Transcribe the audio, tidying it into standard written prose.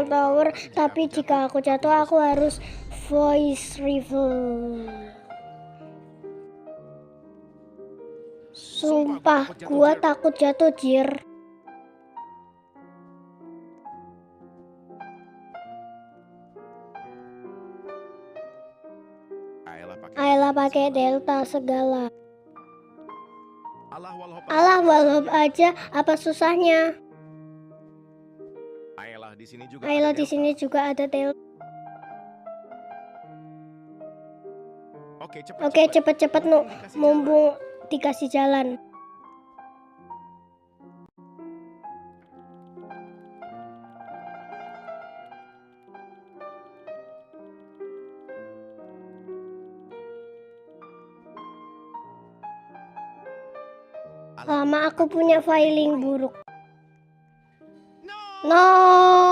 tower, tapi jika aku jatuh aku harus voice reveal. Sumpah, gua takut jatuh, jir. Ayla pakai delta segala. Alah, walhop aja, apa susahnya? Ayla di sini juga ada delta. Oke, cepet-cepet nu, mumpung dikasih jalan. Lama aku punya filing buruk. No.